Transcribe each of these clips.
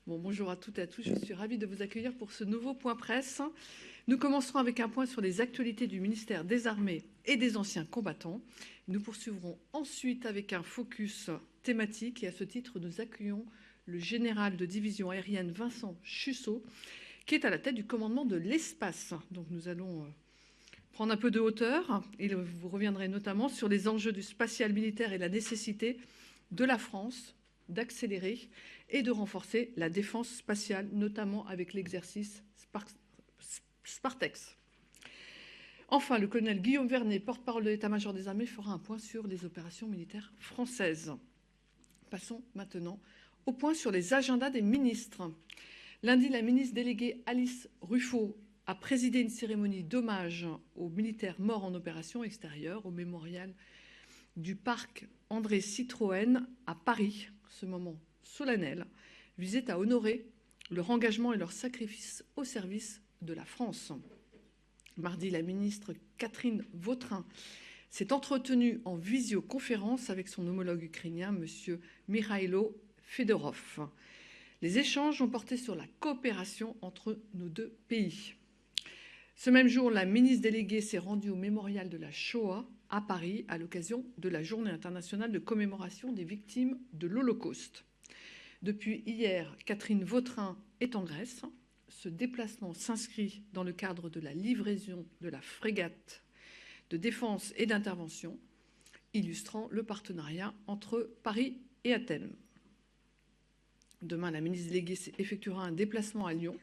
Bon, bonjour à toutes et à tous, je suis ravie de vous accueillir pour ce nouveau point presse. Nous commencerons avec un point sur les actualités du ministère des Armées et des anciens combattants. Nous poursuivrons ensuite avec un focus thématique et à ce titre, nous accueillons le général de division aérienne Vincent Chussot, qui est à la tête du commandement de l'espace. Donc nous allons prendre un peu de hauteur et vous reviendrez notamment sur les enjeux du spatial militaire et la nécessité de la France d'accélérer et de renforcer la défense spatiale, notamment avec l'exercice Spartex. Enfin, le colonel Guillaume Vernet, porte-parole de l'état-major des armées, fera un point sur les opérations militaires françaises. Passons maintenant au point sur les agendas des ministres. Lundi, la ministre déléguée Alice Ruffo a présidé une cérémonie d'hommage aux militaires morts en opération extérieure au mémorial du parc André Citroën à Paris. Ce moment solennel visait à honorer leur engagement et leur sacrifice au service de la France. Mardi, la ministre Catherine Vautrin s'est entretenue en visioconférence avec son homologue ukrainien, M. Mikhailo Fedorov. Les échanges ont porté sur la coopération entre nos deux pays. Ce même jour, la ministre déléguée s'est rendue au mémorial de la Shoah à Paris à l'occasion de la Journée internationale de commémoration des victimes de l'Holocauste. Depuis hier, Catherine Vautrin est en Grèce. Ce déplacement s'inscrit dans le cadre de la livraison de la frégate de défense et d'intervention, illustrant le partenariat entre Paris et Athènes. Demain, la ministre déléguée effectuera un déplacement à Lyon,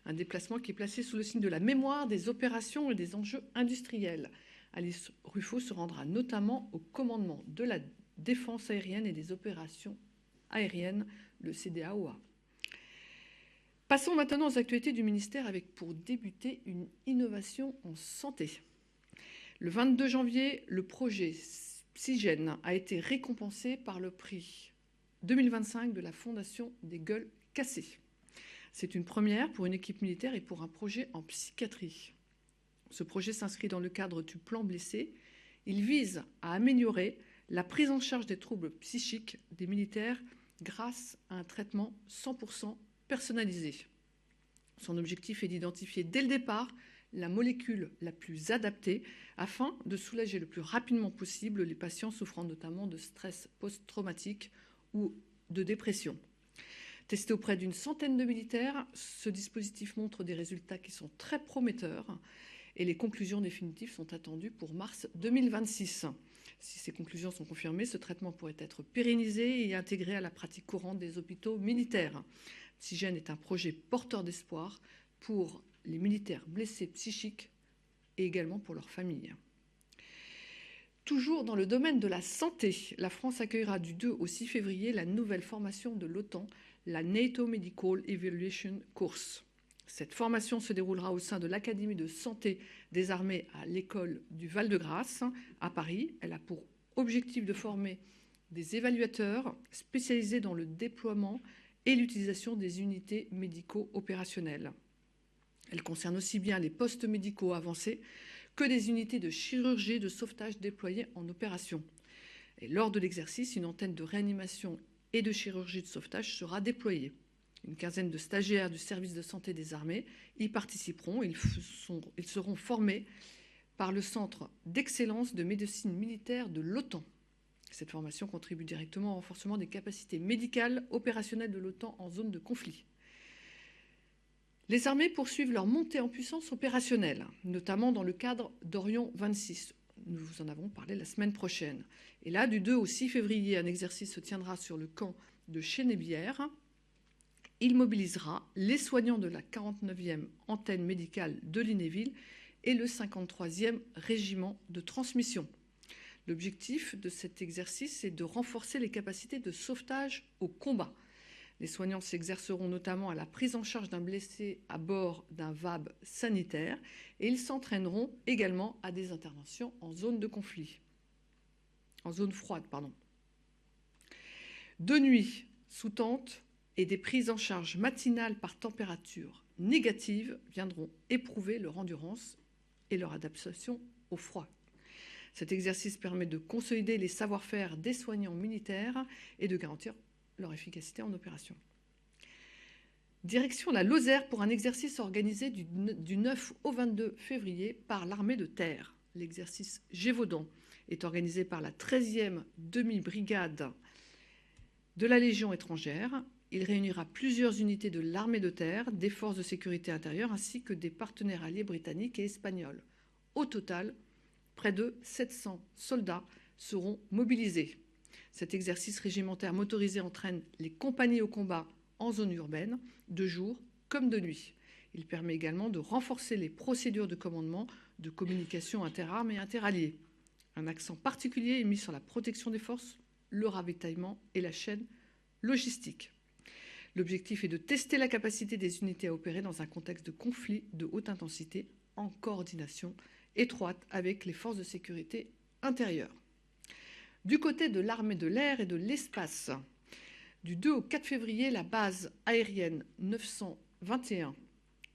un déplacement qui est placé sous le signe de la mémoire des opérations et des enjeux industriels. Alice Ruffo se rendra notamment au commandement de la défense aérienne et des opérations aériennes, le CDAOA. Passons maintenant aux actualités du ministère avec pour débuter une innovation en santé. Le 22 janvier, le projet Psygène a été récompensé par le prix 2025 de la Fondation des Gueules Cassées. C'est une première pour une équipe militaire et pour un projet en psychiatrie. Ce projet s'inscrit dans le cadre du plan Blessé. Il vise à améliorer la prise en charge des troubles psychiques des militaires grâce à un traitement 100% personnalisé. Son objectif est d'identifier dès le départ la molécule la plus adaptée afin de soulager le plus rapidement possible les patients souffrant notamment de stress post-traumatique ou de dépression. Testé auprès d'une centaine de militaires, ce dispositif montre des résultats qui sont très prometteurs et les conclusions définitives sont attendues pour mars 2026. Si ces conclusions sont confirmées, ce traitement pourrait être pérennisé et intégré à la pratique courante des hôpitaux militaires. Psygène est un projet porteur d'espoir pour les militaires blessés psychiques et également pour leurs familles. Toujours dans le domaine de la santé, la France accueillera du 2 au 6 février la nouvelle formation de l'OTAN, la NATO Medical Evaluation Course. Cette formation se déroulera au sein de l'Académie de santé des armées à l'école du Val-de-Grâce à Paris. Elle a pour objectif de former des évaluateurs spécialisés dans le déploiement et l'utilisation des unités médico-opérationnelles. Elle concerne aussi bien les postes médicaux avancés que des unités de chirurgie et de sauvetage déployées en opération. Et lors de l'exercice, une antenne de réanimation et de chirurgie de sauvetage sera déployée. Une quinzaine de stagiaires du service de santé des armées y participeront. Ils seront formés par le Centre d'excellence de médecine militaire de l'OTAN. Cette formation contribue directement au renforcement des capacités médicales opérationnelles de l'OTAN en zone de conflit. Les armées poursuivent leur montée en puissance opérationnelle, notamment dans le cadre d'Orion 26. Nous vous en avons parlé la semaine prochaine. Et là, du 2 au 6 février, un exercice se tiendra sur le camp de Chénébière. Il mobilisera les soignants de la 49e antenne médicale de Lunéville et le 53e régiment de transmission. L'objectif de cet exercice est de renforcer les capacités de sauvetage au combat. Les soignants s'exerceront notamment à la prise en charge d'un blessé à bord d'un VAB sanitaire et ils s'entraîneront également à des interventions en zone de conflit. En zone froide, pardon. De nuit, sous tente et des prises en charge matinales par température négative viendront éprouver leur endurance et leur adaptation au froid. Cet exercice permet de consolider les savoir-faire des soignants militaires et de garantir leur efficacité en opération. Direction la Lozère pour un exercice organisé du 9 au 22 février par l'armée de terre. L'exercice Gévaudan est organisé par la 13e demi-brigade de la Légion étrangère. Il réunira plusieurs unités de l'armée de terre, des forces de sécurité intérieure ainsi que des partenaires alliés britanniques et espagnols. Au total, près de 700 soldats seront mobilisés. Cet exercice régimentaire motorisé entraîne les compagnies au combat en zone urbaine, de jour comme de nuit. Il permet également de renforcer les procédures de commandement, de communication interarmes et interalliés. Un accent particulier est mis sur la protection des forces, le ravitaillement et la chaîne logistique. L'objectif est de tester la capacité des unités à opérer dans un contexte de conflit de haute intensité en coordination étroite avec les forces de sécurité intérieure. Du côté de l'armée de l'air et de l'espace, du 2 au 4 février, la base aérienne 921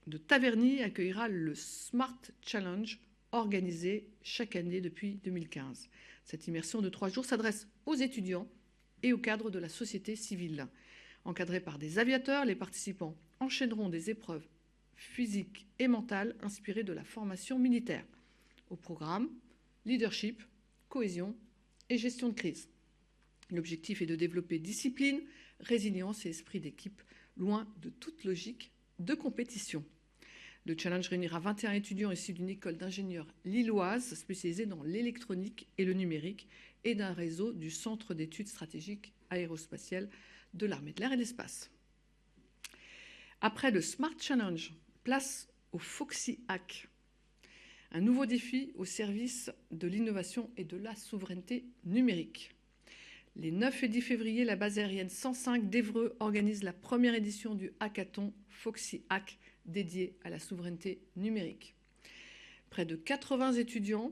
de Taverny accueillera le Smart Challenge organisé chaque année depuis 2015. Cette immersion de 3 jours s'adresse aux étudiants et aux cadres de la société civile. Encadrés par des aviateurs, les participants enchaîneront des épreuves physiques et mentales inspirées de la formation militaire. Au programme, leadership, cohésion et gestion de crise. L'objectif est de développer discipline, résilience et esprit d'équipe, loin de toute logique de compétition. Le challenge réunira 21 étudiants issus d'une école d'ingénieurs lilloise spécialisée dans l'électronique et le numérique et d'un réseau du Centre d'études stratégiques aérospatiales de l'armée de l'air et de l'espace. Après le Smart Challenge, place au Foxy Hack, un nouveau défi au service de l'innovation et de la souveraineté numérique. Les 9 et 10 février, la base aérienne 105 d'Évreux organise la première édition du hackathon Foxy Hack dédié à la souveraineté numérique. Près de 80 étudiants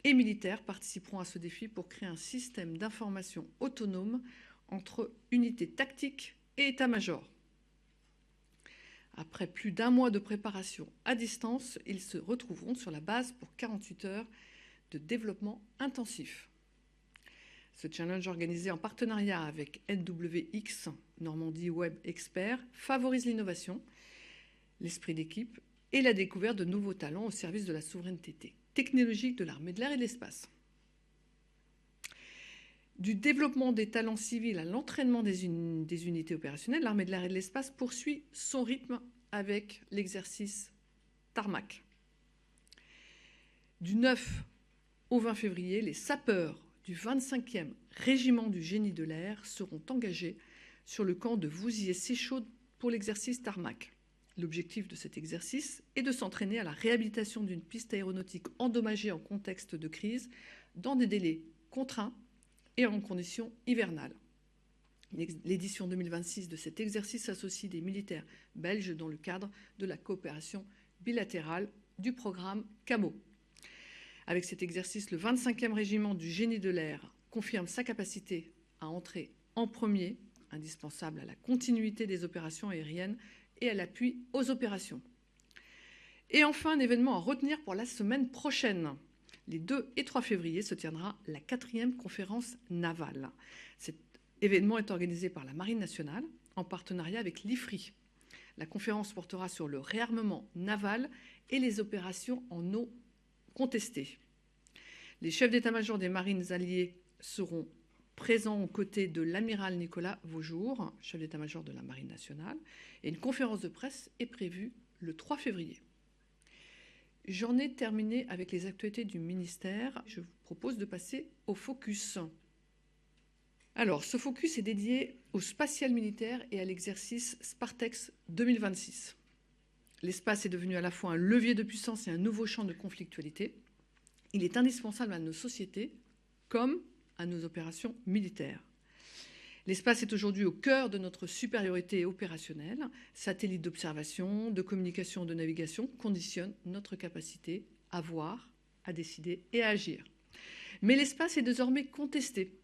et militaires participeront à ce défi pour créer un système d'information autonome entre unités tactiques et état-major. Après plus d'1 mois de préparation à distance, ils se retrouveront sur la base pour 48 heures de développement intensif. Ce challenge organisé en partenariat avec NWX, Normandie Web Expert, favorise l'innovation, l'esprit d'équipe et la découverte de nouveaux talents au service de la souveraineté technologique de l'armée de l'air et de l'espace. Du développement des talents civils à l'entraînement des unités opérationnelles, l'armée de l'air et de l'espace poursuit son rythme avec l'exercice Tarmac. Du 9 au 20 février, les sapeurs du 25e régiment du génie de l'air seront engagés sur le camp de Vouziers-Séchaud pour l'exercice Tarmac. L'objectif de cet exercice est de s'entraîner à la réhabilitation d'une piste aéronautique endommagée en contexte de crise dans des délais contraints et en conditions hivernales. L'édition 2026 de cet exercice associe des militaires belges dans le cadre de la coopération bilatérale du programme CAMO. Avec cet exercice, le 25e régiment du génie de l'air confirme sa capacité à entrer en premier, indispensable à la continuité des opérations aériennes et à l'appui aux opérations. Et enfin, un événement à retenir pour la semaine prochaine. Les 2 et 3 février se tiendra la 4e conférence navale. Cet événement est organisé par la Marine nationale en partenariat avec l'IFRI. La conférence portera sur le réarmement naval et les opérations en eau contestées. Les chefs d'état-major des marines alliées seront présents aux côtés de l'amiral Nicolas Vaujour, chef d'état-major de la Marine nationale, et une conférence de presse est prévue le 3 février. J'en ai terminé avec les actualités du ministère. Je vous propose de passer au focus. Alors, ce focus est dédié au spatial militaire et à l'exercice Spartex 2026. L'espace est devenu à la fois un levier de puissance et un nouveau champ de conflictualité. Il est indispensable à nos sociétés comme à nos opérations militaires. L'espace est aujourd'hui au cœur de notre supériorité opérationnelle. Satellites d'observation, de communication, de navigation conditionnent notre capacité à voir, à décider et à agir. Mais l'espace est désormais contesté.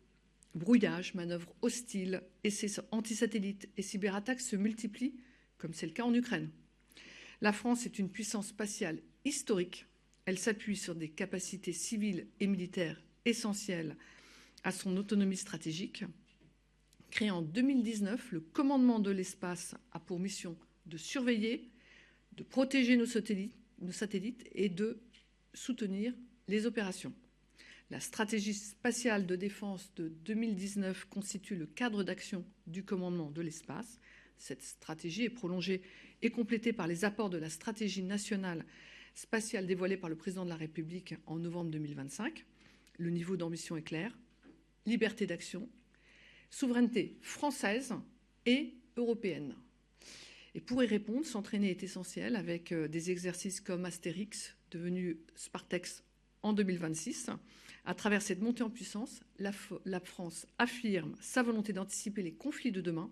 Brouillage, manœuvres hostiles, essais antisatellites et cyberattaques se multiplient, comme c'est le cas en Ukraine. La France est une puissance spatiale historique. Elle s'appuie sur des capacités civiles et militaires essentielles à son autonomie stratégique. Créé en 2019, le commandement de l'espace a pour mission de surveiller, de protéger nos satellites et de soutenir les opérations. La stratégie spatiale de défense de 2019 constitue le cadre d'action du commandement de l'espace. Cette stratégie est prolongée et complétée par les apports de la stratégie nationale spatiale dévoilée par le président de la République en novembre 2025. Le niveau d'ambition est clair: liberté d'action, souveraineté française et européenne. Et pour y répondre, s'entraîner est essentiel avec des exercices comme Astérix, devenu Spartex en 2026. À travers cette montée en puissance, la France affirme sa volonté d'anticiper les conflits de demain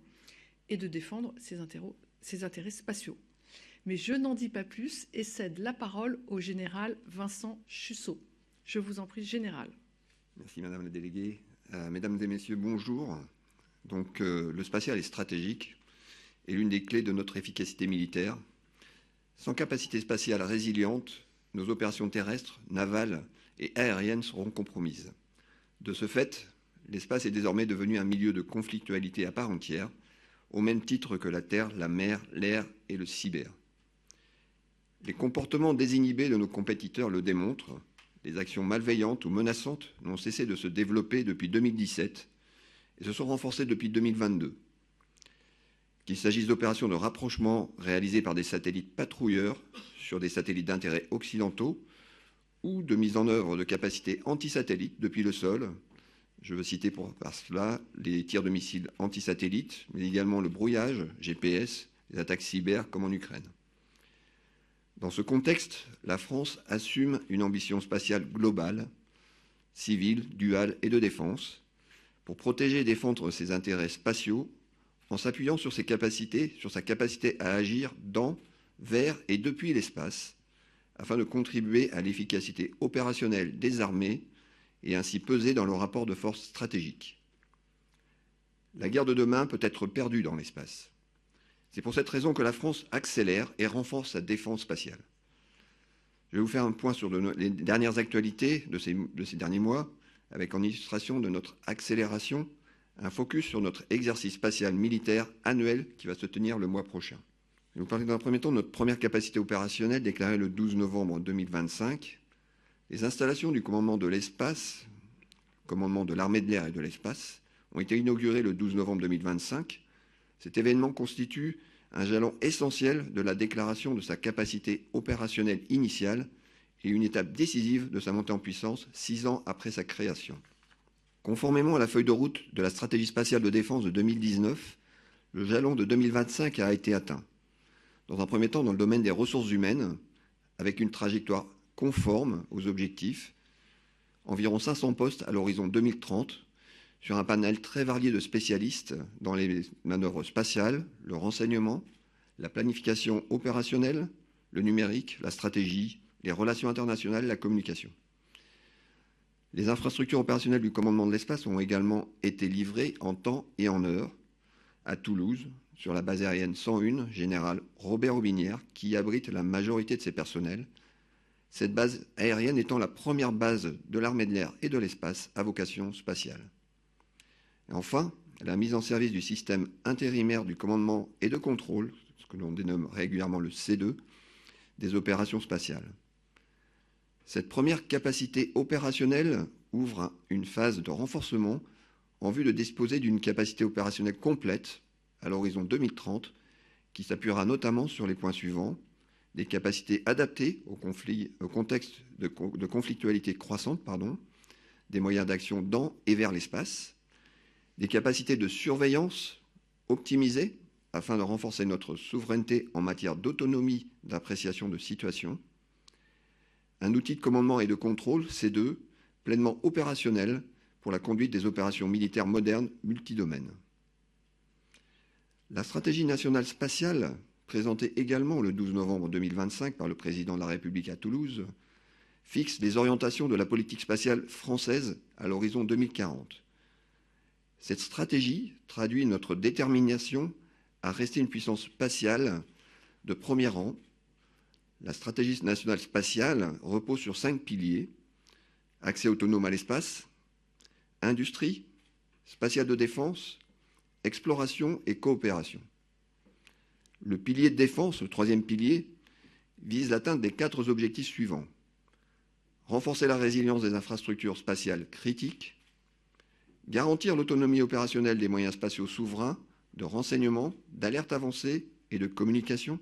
et de défendre ses intérêts spatiaux. Mais je n'en dis pas plus et cède la parole au général Vincent Chusseau. Je vous en prie, général. Merci Madame la déléguée. Mesdames et messieurs, bonjour. Donc, le spatial est stratégique et l'une des clés de notre efficacité militaire. Sans capacité spatiale résiliente, nos opérations terrestres, navales et aériennes seront compromises. De ce fait, l'espace est désormais devenu un milieu de conflictualité à part entière, au même titre que la terre, la mer, l'air et le cyber. Les comportements désinhibés de nos compétiteurs le démontrent. Les actions malveillantes ou menaçantes n'ont cessé de se développer depuis 2017 et se sont renforcées depuis 2022. Qu'il s'agisse d'opérations de rapprochement réalisées par des satellites patrouilleurs sur des satellites d'intérêt occidentaux ou de mise en œuvre de capacités antisatellites depuis le sol. Je veux citer par cela les tirs de missiles antisatellites, mais également le brouillage, GPS, les attaques cyber comme en Ukraine. Dans ce contexte, la France assume une ambition spatiale globale, civile, duale et de défense, pour protéger et défendre ses intérêts spatiaux en s'appuyant sur sa capacité à agir dans, vers et depuis l'espace, afin de contribuer à l'efficacité opérationnelle des armées et ainsi peser dans le rapport de force stratégique. La guerre de demain peut être perdue dans l'espace. C'est pour cette raison que la France accélère et renforce sa défense spatiale. Je vais vous faire un point sur les dernières actualités de ces derniers mois, avec en illustration de notre accélération, un focus sur notre exercice spatial militaire annuel qui va se tenir le mois prochain. Je vais vous parler dans un premier temps de notre première capacité opérationnelle déclarée le 12 novembre 2025. Les installations du commandement de l'espace, commandement de l'armée de l'air et de l'espace, ont été inaugurées le 12 novembre 2025. Cet événement constitue un jalon essentiel de la déclaration de sa capacité opérationnelle initiale et une étape décisive de sa montée en puissance 6 ans après sa création. Conformément à la feuille de route de la stratégie spatiale de défense de 2019, le jalon de 2025 a été atteint. Dans un premier temps, dans le domaine des ressources humaines, avec une trajectoire conforme aux objectifs, environ 500 postes à l'horizon 2030, sur un panel très varié de spécialistes dans les manœuvres spatiales, le renseignement, la planification opérationnelle, le numérique, la stratégie, les relations internationales, la communication. Les infrastructures opérationnelles du commandement de l'espace ont également été livrées en temps et en heure à Toulouse, sur la base aérienne 101, général Robert Aubinière, qui abrite la majorité de ses personnels, cette base aérienne étant la première base de l'armée de l'air et de l'espace à vocation spatiale. Et enfin, la mise en service du système intérimaire du commandement et de contrôle, ce que l'on dénomme régulièrement le C2, des opérations spatiales. Cette première capacité opérationnelle ouvre une phase de renforcement en vue de disposer d'une capacité opérationnelle complète à l'horizon 2030, qui s'appuiera notamment sur les points suivants: des capacités adaptées au contexte de conflictualité croissante, des moyens d'action dans et vers l'espace, des capacités de surveillance optimisées afin de renforcer notre souveraineté en matière d'autonomie d'appréciation de situation, un outil de commandement et de contrôle, C2, pleinement opérationnel pour la conduite des opérations militaires modernes multidomaines. La stratégie nationale spatiale, présentée également le 12 novembre 2025 par le président de la République à Toulouse, fixe les orientations de la politique spatiale française à l'horizon 2040. Cette stratégie traduit notre détermination à rester une puissance spatiale de premier rang. La stratégie nationale spatiale repose sur 5 piliers: accès autonome à l'espace, industrie, spatiale de défense, exploration et coopération. Le pilier de défense, le troisième pilier, vise l'atteinte des 4 objectifs suivants. Renforcer la résilience des infrastructures spatiales critiques, garantir l'autonomie opérationnelle des moyens spatiaux souverains, de renseignement, d'alerte avancée et de communication,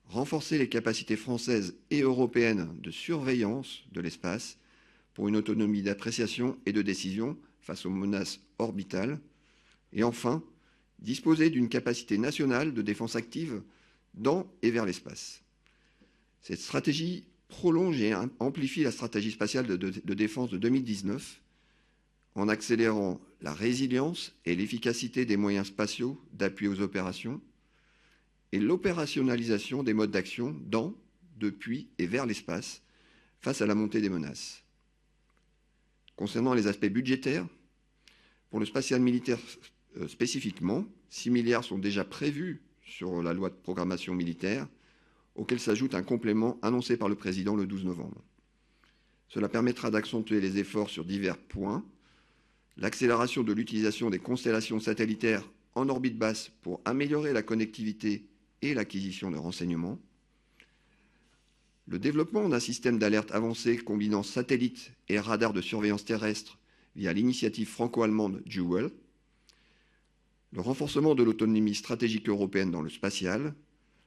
renforcer les capacités françaises et européennes de surveillance de l'espace pour une autonomie d'appréciation et de décision face aux menaces orbitales, et enfin, disposer d'une capacité nationale de défense active dans et vers l'espace. Cette stratégie prolonge et amplifie la stratégie spatiale de défense de 2019 en accélérant la résilience et l'efficacité des moyens spatiaux d'appui aux opérations et l'opérationnalisation des modes d'action dans, depuis et vers l'espace face à la montée des menaces. Concernant les aspects budgétaires, pour le spatial militaire spécifiquement, 6 milliards sont déjà prévus sur la loi de programmation militaire, auquel s'ajoute un complément annoncé par le président le 12 novembre. Cela permettra d'accentuer les efforts sur divers points, l'accélération de l'utilisation des constellations satellitaires en orbite basse pour améliorer la connectivité et l'acquisition de renseignements, le développement d'un système d'alerte avancé combinant satellites et radars de surveillance terrestre via l'initiative franco-allemande Jewel, le renforcement de l'autonomie stratégique européenne dans le spatial,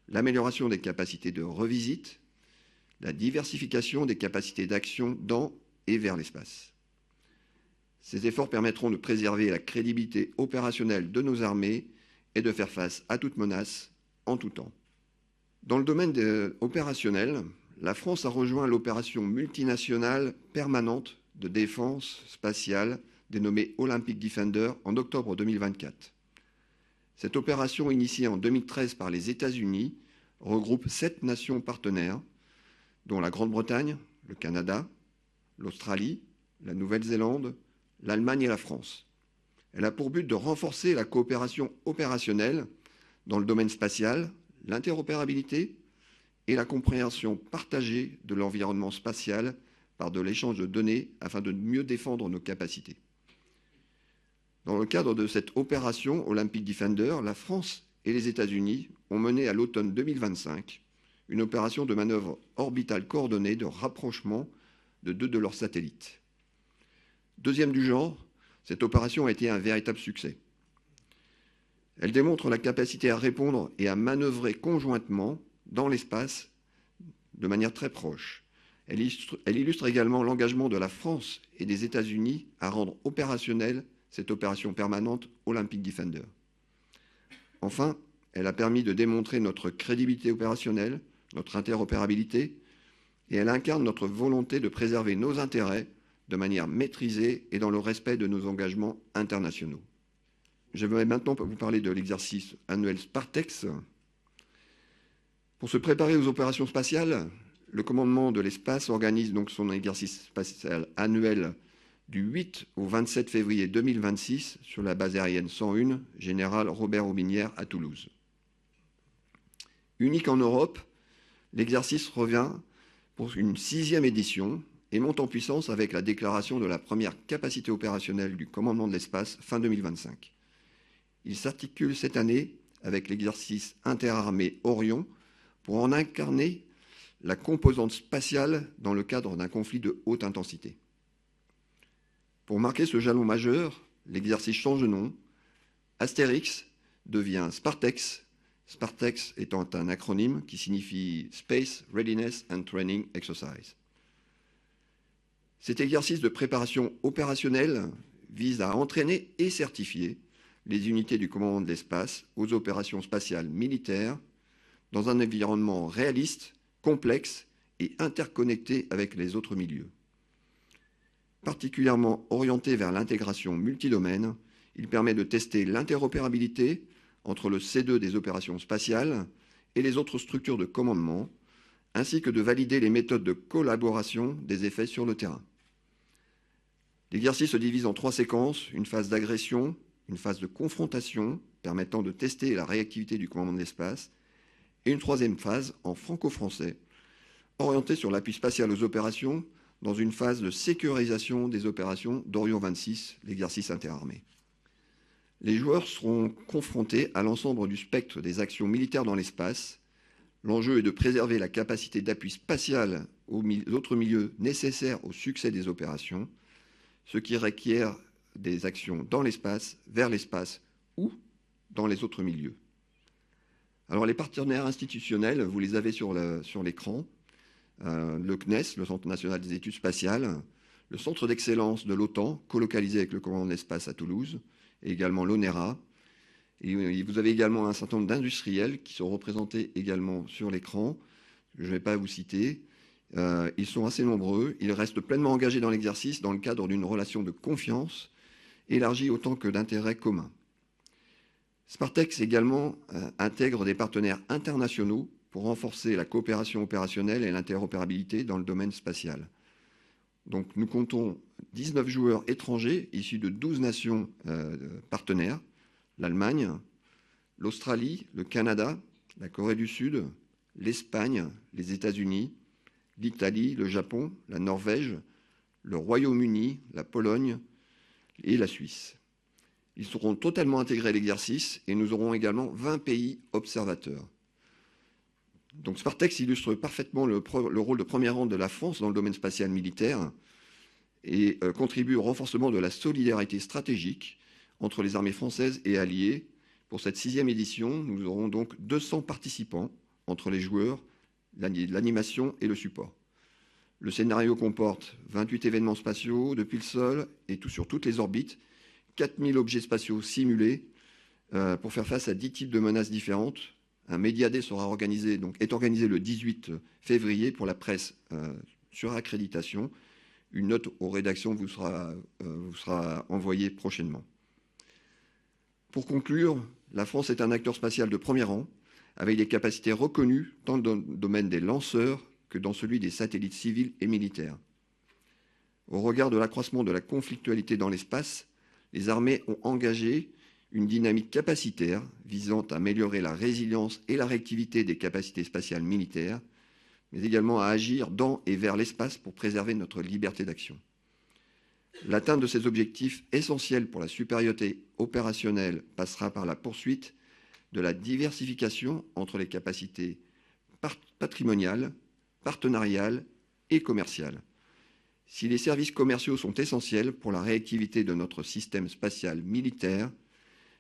l'amélioration des capacités de revisite, la diversification des capacités d'action dans et vers l'espace. Ces efforts permettront de préserver la crédibilité opérationnelle de nos armées et de faire face à toute menace en tout temps. Dans le domaine opérationnel, la France a rejoint l'opération multinationale permanente de défense spatiale dénommée Olympic Defender en octobre 2024. Cette opération, initiée en 2013 par les États-Unis, regroupe 7 nations partenaires, dont la Grande-Bretagne, le Canada, l'Australie, la Nouvelle-Zélande, l'Allemagne et la France. Elle a pour but de renforcer la coopération opérationnelle dans le domaine spatial, l'interopérabilité et la compréhension partagée de l'environnement spatial par de l'échange de données afin de mieux défendre nos capacités. Dans le cadre de cette opération Olympic Defender, la France et les États-Unis ont mené à l'automne 2025 une opération de manœuvre orbitale coordonnée de rapprochement de 2 de leurs satellites. Deuxième du genre, cette opération a été un véritable succès. Elle démontre la capacité à répondre et à manœuvrer conjointement dans l'espace de manière très proche. Elle illustre également l'engagement de la France et des États-Unis à rendre opérationnelle cette opération permanente Olympic Defender. Enfin, elle a permis de démontrer notre crédibilité opérationnelle, notre interopérabilité, et elle incarne notre volonté de préserver nos intérêts de manière maîtrisée et dans le respect de nos engagements internationaux. Je vais maintenant vous parler de l'exercice annuel Spartex. Pour se préparer aux opérations spatiales, le commandement de l'espace organise donc son exercice spatial annuel du 8 au 27 février 2026 sur la base aérienne 101, Général Robert Aubinière à Toulouse. Unique en Europe, l'exercice revient pour une 6e édition et monte en puissance avec la déclaration de la première capacité opérationnelle du commandement de l'espace fin 2025. Il s'articule cette année avec l'exercice interarmé Orion pour en incarner la composante spatiale dans le cadre d'un conflit de haute intensité. Pour marquer ce jalon majeur, l'exercice change de nom. Astérix devient Spartex, Spartex étant un acronyme qui signifie Space Readiness and Training Exercise. Cet exercice de préparation opérationnelle vise à entraîner et certifier les unités du commandement de l'espace aux opérations spatiales militaires dans un environnement réaliste, complexe et interconnecté avec les autres milieux. Particulièrement orienté vers l'intégration multidomaine, il permet de tester l'interopérabilité entre le C2 des opérations spatiales et les autres structures de commandement, ainsi que de valider les méthodes de collaboration des effets sur le terrain. L'exercice se divise en 3 séquences, une phase d'agression, une phase de confrontation permettant de tester la réactivité du commandement de l'espace, et une 3e phase en franco-français, orientée sur l'appui spatial aux opérations dans une phase de sécurisation des opérations d'Orion 26, l'exercice interarmé. Les joueurs seront confrontés à l'ensemble du spectre des actions militaires dans l'espace. L'enjeu est de préserver la capacité d'appui spatial aux autres milieux nécessaires au succès des opérations, ce qui requiert des actions dans l'espace, vers l'espace ou dans les autres milieux. Alors les partenaires institutionnels, vous les avez sur l'écran. Le CNES, le Centre national des études spatiales, le Centre d'excellence de l'OTAN, colocalisé avec le commandement de l'espace à Toulouse, et également l'ONERA. Et vous avez également un certain nombre d'industriels qui sont représentés également sur l'écran. Je ne vais pas vous citer. Ils sont assez nombreux. Ils restent pleinement engagés dans l'exercice dans le cadre d'une relation de confiance élargie autant que d'intérêts communs. Spartex également intègre des partenaires internationaux pour renforcer la coopération opérationnelle et l'interopérabilité dans le domaine spatial. Donc nous comptons 19 joueurs étrangers issus de 12 nations partenaires, l'Allemagne, l'Australie, le Canada, la Corée du Sud, l'Espagne, les États-Unis, l'Italie, le Japon, la Norvège, le Royaume-Uni, la Pologne et la Suisse. Ils seront totalement intégrés à l'exercice et nous aurons également 20 pays observateurs. Donc Spartex illustre parfaitement le rôle de premier rang de la France dans le domaine spatial militaire et contribue au renforcement de la solidarité stratégique entre les armées françaises et alliées. Pour cette 6e édition, nous aurons donc 200 participants entre les joueurs, l'animation et le support. Le scénario comporte 28 événements spatiaux depuis le sol et sur toutes les orbites, 4000 objets spatiaux simulés pour faire face à 10 types de menaces différentes. Un Média Day est organisé le 18 février pour la presse sur accréditation. Une note aux rédactions vous sera envoyée prochainement. Pour conclure, la France est un acteur spatial de premier rang, avec des capacités reconnues tant dans le domaine des lanceurs que dans celui des satellites civils et militaires. Au regard de l'accroissement de la conflictualité dans l'espace, les armées ont engagé une dynamique capacitaire visant à améliorer la résilience et la réactivité des capacités spatiales militaires, mais également à agir dans et vers l'espace pour préserver notre liberté d'action. L'atteinte de ces objectifs essentiels pour la supériorité opérationnelle passera par la poursuite de la diversification entre les capacités patrimoniales, partenariales et commerciales. Si les services commerciaux sont essentiels pour la réactivité de notre système spatial militaire,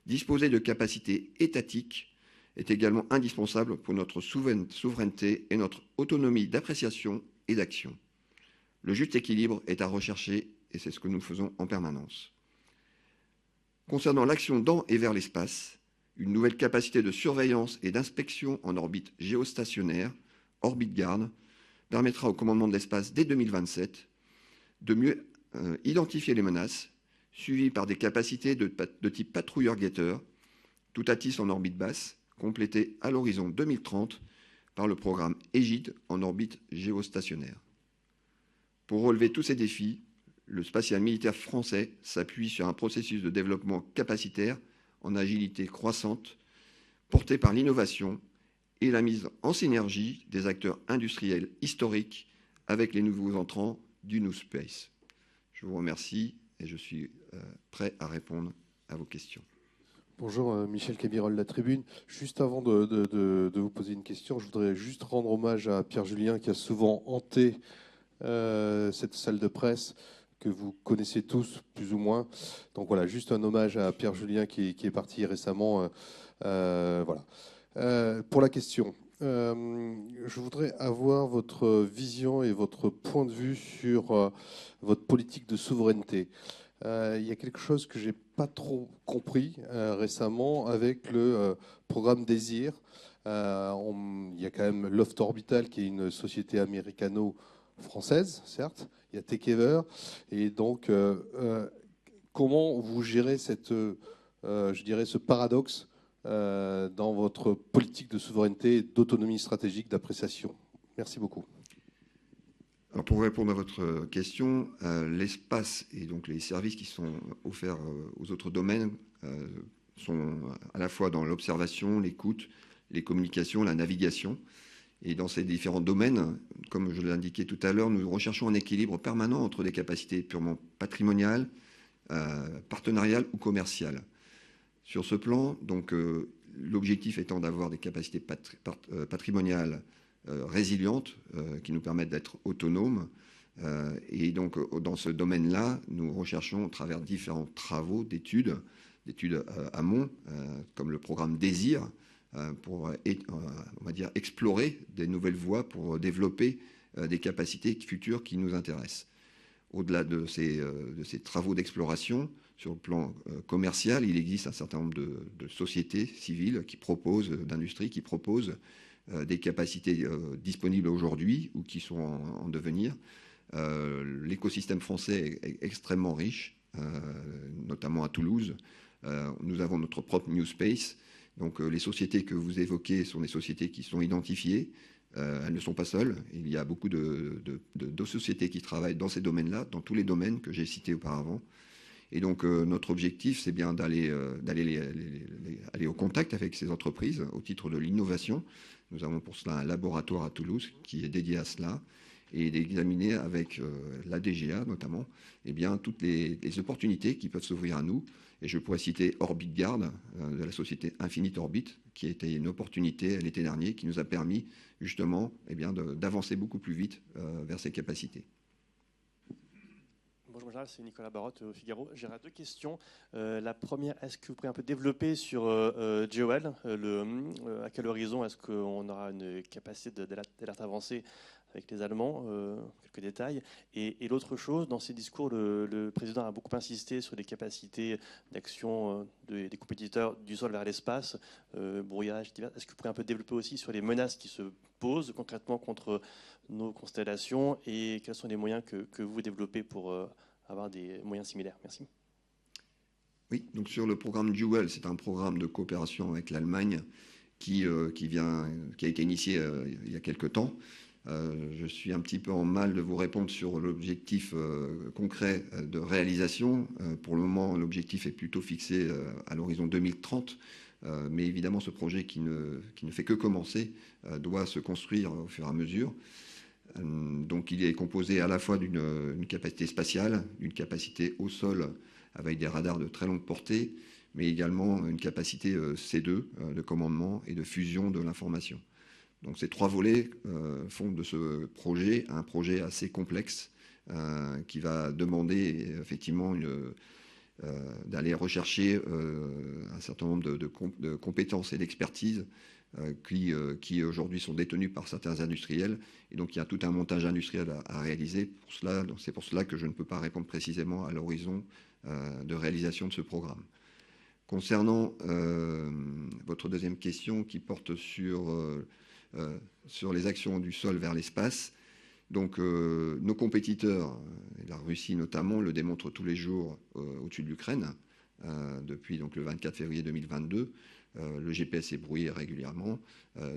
disposer de capacités étatiques est également indispensable pour notre souveraineté et notre autonomie d'appréciation et d'action. Le juste équilibre est à rechercher et c'est ce que nous faisons en permanence. Concernant l'action dans et vers l'espace, une nouvelle capacité de surveillance et d'inspection en orbite géostationnaire, OrbitGuard, permettra au commandement de l'espace dès 2027 de mieux identifier les menaces, suivies par des capacités de type patrouilleur-guetteur, tout à TIS en orbite basse, complété à l'horizon 2030 par le programme Égide en orbite géostationnaire. Pour relever tous ces défis, le spatial militaire français s'appuie sur un processus de développement capacitaire en agilité croissante, porté par l'innovation et la mise en synergie des acteurs industriels historiques avec les nouveaux entrants du New Space. Je vous remercie et je suis prêt à répondre à vos questions. Bonjour, Michel Cabirol, La Tribune. Juste avant de vous poser une question, je voudrais juste rendre hommage à Pierre Julien qui a souvent hanté cette salle de presse que vous connaissez tous, plus ou moins. Donc voilà, juste un hommage à Pierre Julien qui est parti récemment. Voilà. Pour la question, je voudrais avoir votre vision et votre point de vue sur votre politique de souveraineté. Il y a quelque chose que j'ai pas trop compris récemment avec le programme Désir. Il y a quand même Loft Orbital qui est une société américano-française, certes. Il y a Tekever. Et donc, comment vous gérez je dirais, ce paradoxe dans votre politique de souveraineté et d'autonomie stratégique d'appréciation? Merci beaucoup. Alors pour répondre à votre question, l'espace et donc les services qui sont offerts aux autres domaines sont à la fois dans l'observation, l'écoute, les communications, la navigation. Et dans ces différents domaines, comme je l'ai indiqué tout à l'heure, nous recherchons un équilibre permanent entre des capacités purement patrimoniales, partenariales ou commerciales. Sur ce plan, donc, l'objectif étant d'avoir des capacités patrimoniales résilientes qui nous permettent d'être autonomes. Et donc, dans ce domaine-là, nous recherchons, au travers de différents travaux, d'études amont, comme le programme Désir, pour, on va dire, explorer des nouvelles voies pour développer des capacités futures qui nous intéressent. Au-delà de ces travaux d'exploration, sur le plan commercial, il existe un certain nombre de sociétés civiles d'industries qui proposent des capacités disponibles aujourd'hui ou qui sont en devenir. L'écosystème français est extrêmement riche, notamment à Toulouse. Nous avons notre propre New Space. Donc les sociétés que vous évoquez sont des sociétés qui sont identifiées. Elles ne sont pas seules. Il y a beaucoup de sociétés qui travaillent dans ces domaines-là, dans tous les domaines que j'ai cités auparavant. Et donc notre objectif, c'est bien d'aller au contact avec ces entreprises au titre de l'innovation. Nous avons pour cela un laboratoire à Toulouse qui est dédié à cela, et d'examiner avec la DGA notamment toutes les opportunités qui peuvent s'ouvrir à nous. Et je pourrais citer OrbitGuard de la société Infinite Orbit, qui était une opportunité l'été dernier, qui nous a permis justement d'avancer beaucoup plus vite vers ces capacités. Bonjour, c'est Nicolas Barotte au Figaro. J'aurais deux questions. La première, est-ce que vous pourriez un peu développer sur GOL à quel horizon est-ce qu'on aura une capacité d'alerte avancée avec les Allemands, quelques détails. Et l'autre chose, dans ses discours, le président a beaucoup insisté sur les capacités d'action des compétiteurs du sol vers l'espace, brouillage, divers. Est-ce que vous pourriez un peu développer aussi sur les menaces qui se posent concrètement contre nos constellations et quels sont les moyens que vous développez pour avoir des moyens similaires? Merci. Oui, donc sur le programme Jewel, c'est un programme de coopération avec l'Allemagne qui a été initié il y a quelques temps. Je suis un petit peu en mal de vous répondre sur l'objectif concret de réalisation. Pour le moment, l'objectif est plutôt fixé à l'horizon 2030. Mais évidemment, ce projet qui ne fait que commencer doit se construire au fur et à mesure. Donc il est composé à la fois d'une capacité spatiale, d'une capacité au sol avec des radars de très longue portée, mais également une capacité C2 de commandement et de fusion de l'information. Donc ces trois volets font de ce projet un projet assez complexe qui va demander effectivement d'aller rechercher un certain nombre de compétences et d'expertise qui aujourd'hui sont détenues par certains industriels. Et donc il y a tout un montage industriel à réaliser. C'est pour cela que je ne peux pas répondre précisément à l'horizon de réalisation de ce programme. Concernant votre deuxième question qui porte sur les actions du sol vers l'espace. Donc nos compétiteurs, la Russie notamment, le démontrent tous les jours au-dessus de l'Ukraine, depuis donc, le 24 février 2022. Le GPS est brouillé régulièrement.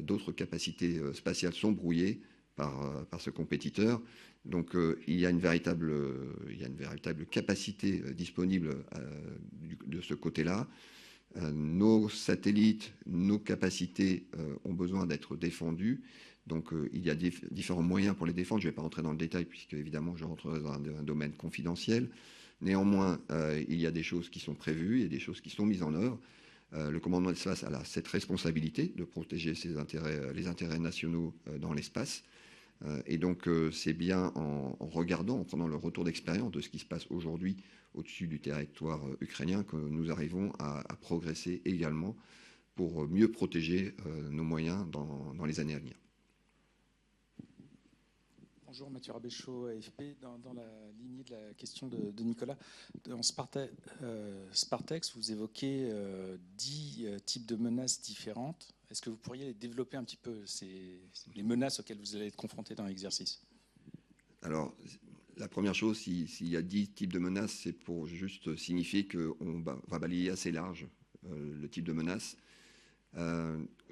D'autres capacités spatiales sont brouillées par ce compétiteur. Donc il y a une véritable capacité disponible de ce côté-là. Nos satellites, nos capacités ont besoin d'être défendus. Donc il y a différents moyens pour les défendre. Je ne vais pas rentrer dans le détail puisque évidemment je rentre dans un domaine confidentiel. Néanmoins, il y a des choses qui sont prévues, il y a des choses qui sont mises en œuvre. Le commandement de l'espace a cette responsabilité de protéger les intérêts nationaux dans l'espace. Et donc c'est bien en regardant, en prenant le retour d'expérience de ce qui se passe aujourd'hui au-dessus du territoire ukrainien que nous arrivons à progresser également pour mieux protéger nos moyens dans les années à venir. Bonjour, Mathieu Rabéchaud, AFP. Dans la lignée de la question de Nicolas, dans Spartex, vous évoquez 10 types de menaces différentes. Est-ce que vous pourriez les développer un petit peu, les menaces auxquelles vous allez être confrontés dans l'exercice? Alors, la première chose, s'il y a 10 types de menaces, c'est pour juste signifier qu'on va balayer assez large le type de menace.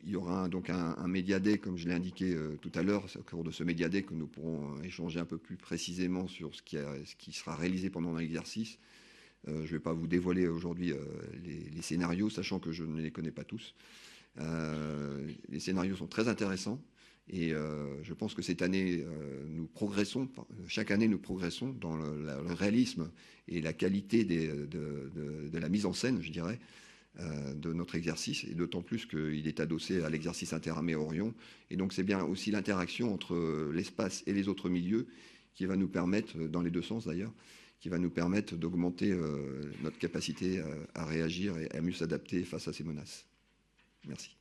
Il y aura donc un Media Day, comme je l'ai indiqué tout à l'heure. C'est au cours de ce Media Day que nous pourrons échanger un peu plus précisément sur ce qui sera réalisé pendant l'exercice. Je ne vais pas vous dévoiler aujourd'hui les scénarios, sachant que je ne les connais pas tous. Les scénarios sont très intéressants. Et je pense que cette année, nous progressons. Chaque année, nous progressons dans le réalisme et la qualité de la mise en scène, je dirais, de notre exercice, et d'autant plus qu'il est adossé à l'exercice interarmée Orion. Et donc c'est bien aussi l'interaction entre l'espace et les autres milieux qui va nous permettre, dans les deux sens d'ailleurs, qui va nous permettre d'augmenter notre capacité à réagir et à mieux s'adapter face à ces menaces. Merci.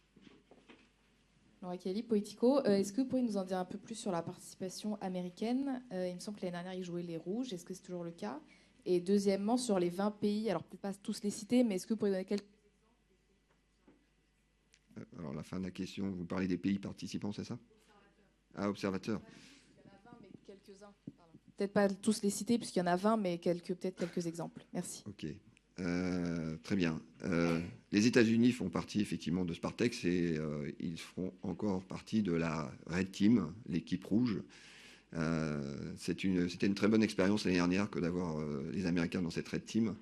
Laura Kelly, Politico. Est-ce que vous pourriez nous en dire un peu plus sur la participation américaine? Il me semble que l'année dernière, ils jouaient les rouges. Est-ce que c'est toujours le cas? Et deuxièmement, sur les 20 pays, alors peut-être pas tous les citer, mais est-ce que vous pourriez donner quelques... Alors, la fin de la question, vous parlez des pays participants, c'est ça? Observateurs. Il y en a 20, mais quelques-uns. Peut-être pas tous les citer, puisqu'il y en a 20, mais peut-être quelques exemples. Merci. Ok. Très bien. Les États-Unis font partie effectivement de Spartex et ils feront encore partie de la Red Team, l'équipe rouge. C'était une très bonne expérience l'année dernière que d'avoir les Américains dans cette Red Team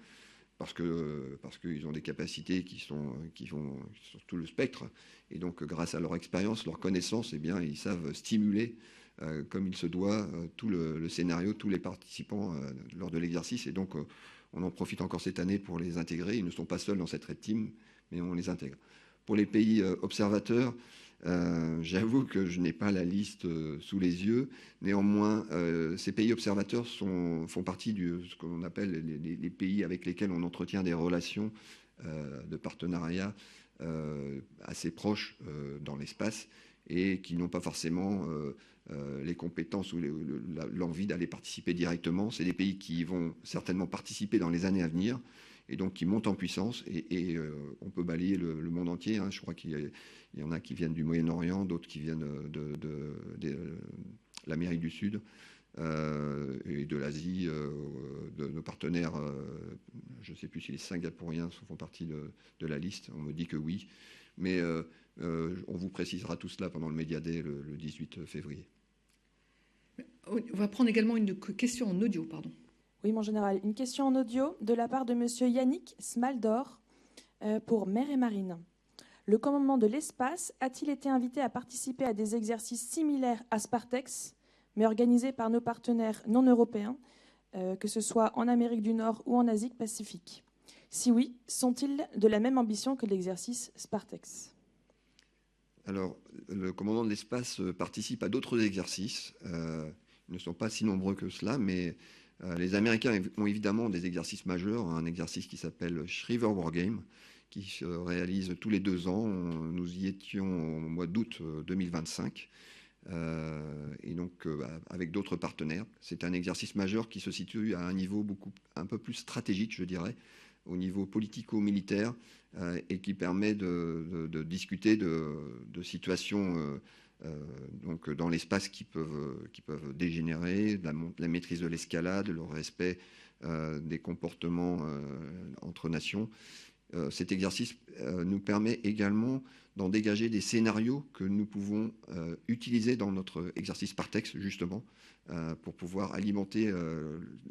parce qu'ils ont des capacités qui vont sur tout le spectre et donc grâce à leur expérience, leur connaissance, eh bien, ils savent stimuler comme il se doit tout le scénario, tous les participants lors de l'exercice et donc on en profite encore cette année pour les intégrer. Ils ne sont pas seuls dans cette Red Team, mais on les intègre. Pour les pays observateurs, j'avoue que je n'ai pas la liste sous les yeux. Néanmoins, ces pays observateurs font partie de ce qu'on appelle les pays avec lesquels on entretient des relations de partenariat assez proches dans l'espace et qui n'ont pas forcément les compétences ou l'envie d'aller participer directement. C'est des pays qui vont certainement participer dans les années à venir et donc qui montent en puissance et on peut balayer le monde entier. Je crois qu'il y en a qui viennent du Moyen-Orient, d'autres qui viennent de l'Amérique du Sud et de l'Asie, de nos partenaires. Je ne sais plus si les Singapouriens font partie de la liste, on me dit que oui, mais on vous précisera tout cela pendant le Media Day le 18 février. On va prendre également une question en audio, pardon. Oui, mon général. Une question en audio de la part de monsieur Yannick Smaldor pour Mer et Marine. Le commandement de l'espace a-t-il été invité à participer à des exercices similaires à Spartex, mais organisés par nos partenaires non européens, que ce soit en Amérique du Nord ou en Asie-Pacifique? Si oui, sont-ils de la même ambition que l'exercice Spartex? Alors, le commandant de l'espace participe à d'autres exercices. Ils ne sont pas si nombreux que cela, mais les Américains ont évidemment des exercices majeurs. Un exercice qui s'appelle Shriver Wargame, qui se réalise tous les 2 ans. Nous y étions au mois d'août 2025, et donc avec d'autres partenaires. C'est un exercice majeur qui se situe à un niveau un peu plus stratégique, je dirais, au niveau politico-militaire, et qui permet de discuter de situations donc dans l'espace qui peuvent dégénérer, la maîtrise de l'escalade, le respect des comportements entre nations. Cet exercice nous permet également d'en dégager des scénarios que nous pouvons utiliser dans notre exercice Spartex, justement, pour pouvoir alimenter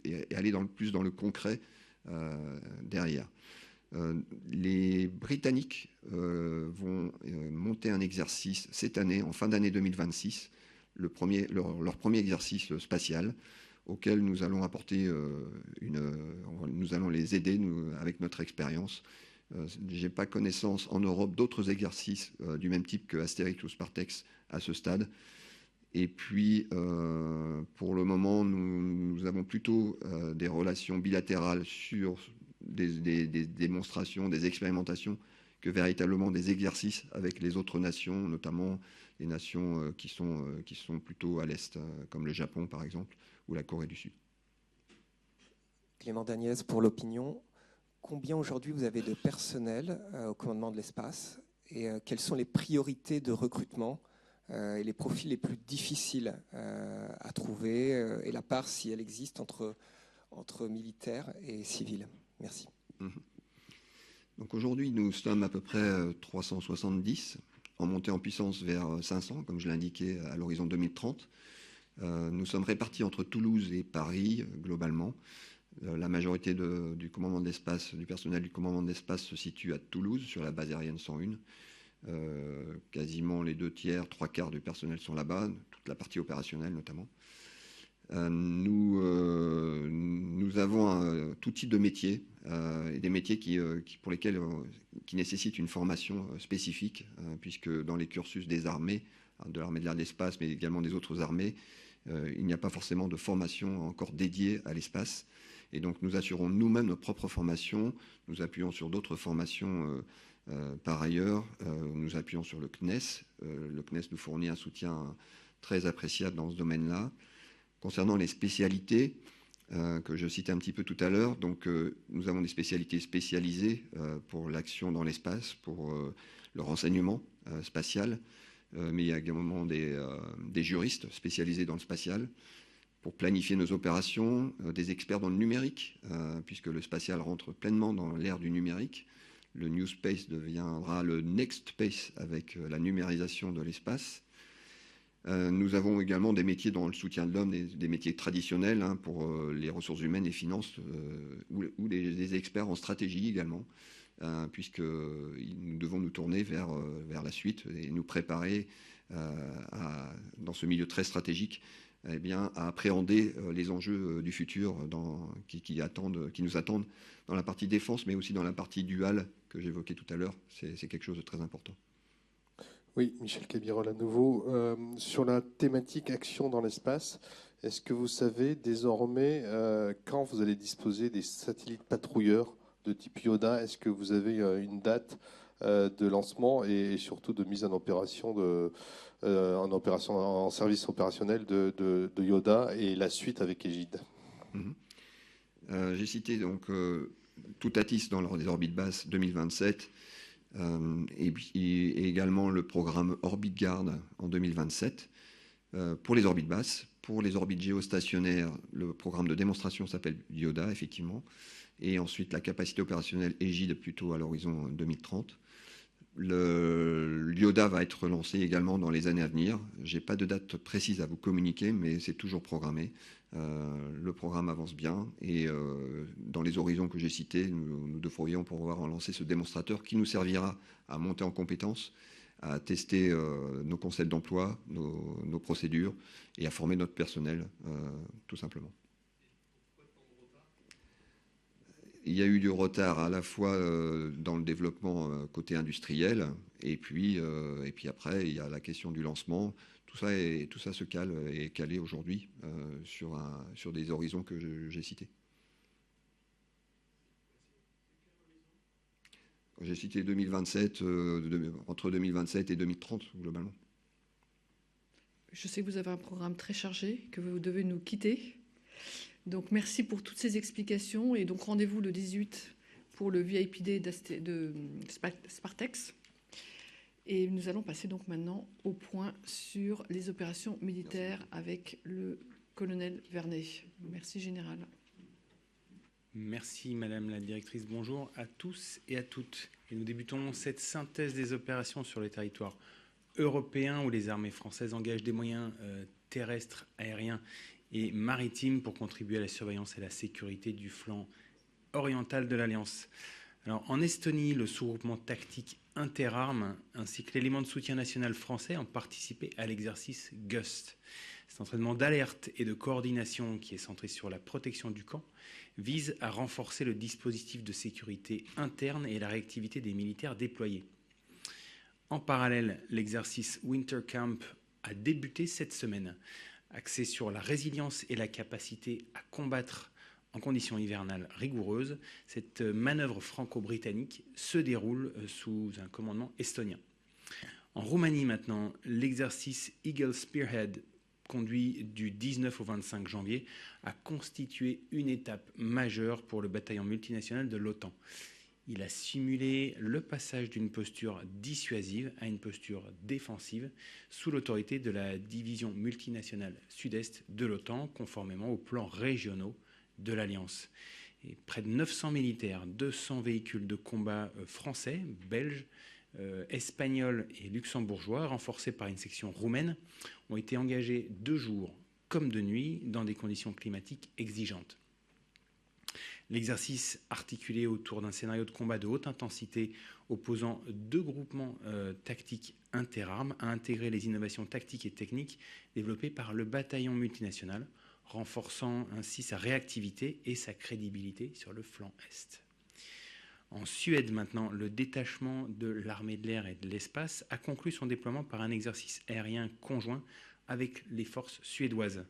et aller plus dans le concret derrière. Les Britanniques vont monter un exercice cette année, en fin d'année 2026, leur premier exercice spatial, auquel nous allons apporter nous allons les aider avec notre expérience. Je n'ai pas connaissance en Europe d'autres exercices du même type que Astérix ou Spartex à ce stade. Et puis, pour le moment, nous avons plutôt des relations bilatérales sur des démonstrations, des expérimentations, que véritablement des exercices avec les autres nations, notamment les nations qui sont plutôt à l'Est, comme le Japon par exemple, ou la Corée du Sud. Clément Dagnès pour l'Opinion. Combien aujourd'hui vous avez de personnel au commandement de l'espace et quelles sont les priorités de recrutement et les profils les plus difficiles à trouver et la part, si elle existe, entre militaires et civils? Merci. Donc aujourd'hui, nous sommes à peu près 370, en montée en puissance vers 500, comme je l'indiquais, à l'horizon 2030. Nous sommes répartis entre Toulouse et Paris, globalement. La majorité du commandement de l'espace, du personnel du commandement de l'espace se situe à Toulouse, sur la base aérienne 101. Quasiment les 2 tiers, 3 quarts du personnel sont là-bas, toute la partie opérationnelle notamment. Nous avons tout type de métiers, et des métiers pour lesquels qui nécessitent une formation spécifique, puisque dans les cursus des armées, de l'armée de l'air et de l'espace, mais également des autres armées, il n'y a pas forcément de formation encore dédiée à l'espace. Et donc nous assurons nous-mêmes notre propre formation, nous appuyons sur d'autres formations par ailleurs, nous appuyons sur le CNES. Le CNES nous fournit un soutien très appréciable dans ce domaine-là. Concernant les spécialités, que je citais un petit peu tout à l'heure, donc nous avons des spécialités spécialisées pour l'action dans l'espace, pour le renseignement spatial, mais il y a également des juristes spécialisés dans le spatial, pour planifier nos opérations, des experts dans le numérique, puisque le spatial rentre pleinement dans l'ère du numérique. Le New Space deviendra le Next Space avec la numérisation de l'espace. Nous avons également des métiers dans le soutien de l'homme, des métiers traditionnels pour les ressources humaines et finances, ou des experts en stratégie également, puisque nous devons nous tourner vers la suite et nous préparer dans ce milieu très stratégique, eh bien, à appréhender les enjeux du futur qui nous attendent dans la partie défense, mais aussi dans la partie duale que j'évoquais tout à l'heure. C'est quelque chose de très important. Oui, Michel Cabirol à nouveau. Sur la thématique action dans l'espace, est-ce que vous savez désormais quand vous allez disposer des satellites patrouilleurs de type Yoda? Est-ce que vous avez une date de lancement et surtout de mise en opération en service opérationnel de Yoda et la suite avec Égide? J'ai cité donc Toutatis dans les orbites basses 2027 et également le programme Orbit Guard en 2027 pour les orbites basses. Pour les orbites géostationnaires, le programme de démonstration s'appelle Yoda, effectivement, et ensuite la capacité opérationnelle Égide plutôt à l'horizon 2030. Le Yoda va être lancé également dans les années à venir. Je n'ai pas de date précise à vous communiquer, mais c'est toujours programmé. Le programme avance bien et dans les horizons que j'ai cités, nous devrions pouvoir lancer ce démonstrateur qui nous servira à monter en compétences, à tester nos concepts d'emploi, nos procédures et à former notre personnel, tout simplement. Il y a eu du retard à la fois dans le développement côté industriel et puis après il y a la question du lancement. Tout ça se cale et est calé aujourd'hui sur des horizons que j'ai cités. J'ai cité 2027, entre 2027 et 2030 globalement. Je sais que vous avez un programme très chargé, que vous devez nous quitter. Donc merci pour toutes ces explications et donc rendez-vous le 18 pour le VIP Day de Spartex. Et nous allons passer donc maintenant au point sur les opérations militaires avec le colonel Vernet. Merci général. Merci Madame la Directrice. Bonjour à tous et à toutes. Et nous débutons cette synthèse des opérations sur les territoires européens où les armées françaises engagent des moyens terrestres, aériens et maritimes pour contribuer à la surveillance et à la sécurité du flanc oriental de l'Alliance. Alors, en Estonie, le sous-groupement tactique interarmes ainsi que l'élément de soutien national français ont participé à l'exercice GUST. Cet entraînement d'alerte et de coordination qui est centré sur la protection du camp vise à renforcer le dispositif de sécurité interne et la réactivité des militaires déployés. En parallèle, l'exercice Winter Camp a débuté cette semaine, axé sur la résilience et la capacité à combattre en conditions hivernales rigoureuses. Cette manœuvre franco-britannique se déroule sous un commandement estonien. En Roumanie maintenant, l'exercice Eagle Spearhead, conduit du 19 au 25 janvier, a constitué une étape majeure pour le bataillon multinational de l'OTAN. Il a simulé le passage d'une posture dissuasive à une posture défensive sous l'autorité de la division multinationale sud-est de l'OTAN, conformément aux plans régionaux de l'Alliance. Et près de 900 militaires, 200 véhicules de combat français, belges, espagnols et luxembourgeois, renforcés par une section roumaine, ont été engagés de jour comme de nuit dans des conditions climatiques exigeantes. L'exercice articulé autour d'un scénario de combat de haute intensité opposant deux groupements tactiques interarmes a intégré les innovations tactiques et techniques développées par le bataillon multinational, renforçant ainsi sa réactivité et sa crédibilité sur le flanc Est. En Suède maintenant, le détachement de l'armée de l'air et de l'espace a conclu son déploiement par un exercice aérien conjoint avec les forces suédoises.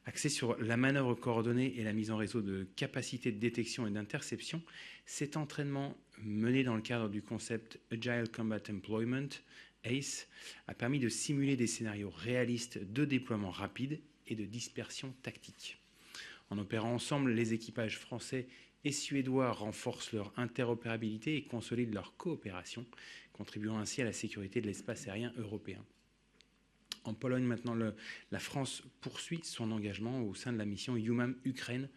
Axé sur la manœuvre coordonnée et la mise en réseau de capacités de détection et d'interception, cet entraînement mené dans le cadre du concept Agile Combat Employment, ACE, a permis de simuler des scénarios réalistes de déploiement rapide et de dispersion tactique. En opérant ensemble, les équipages français et suédois renforcent leur interopérabilité et consolident leur coopération, contribuant ainsi à la sécurité de l'espace aérien européen. En Pologne, maintenant, la France poursuit son engagement au sein de la mission EUMAM Ukraine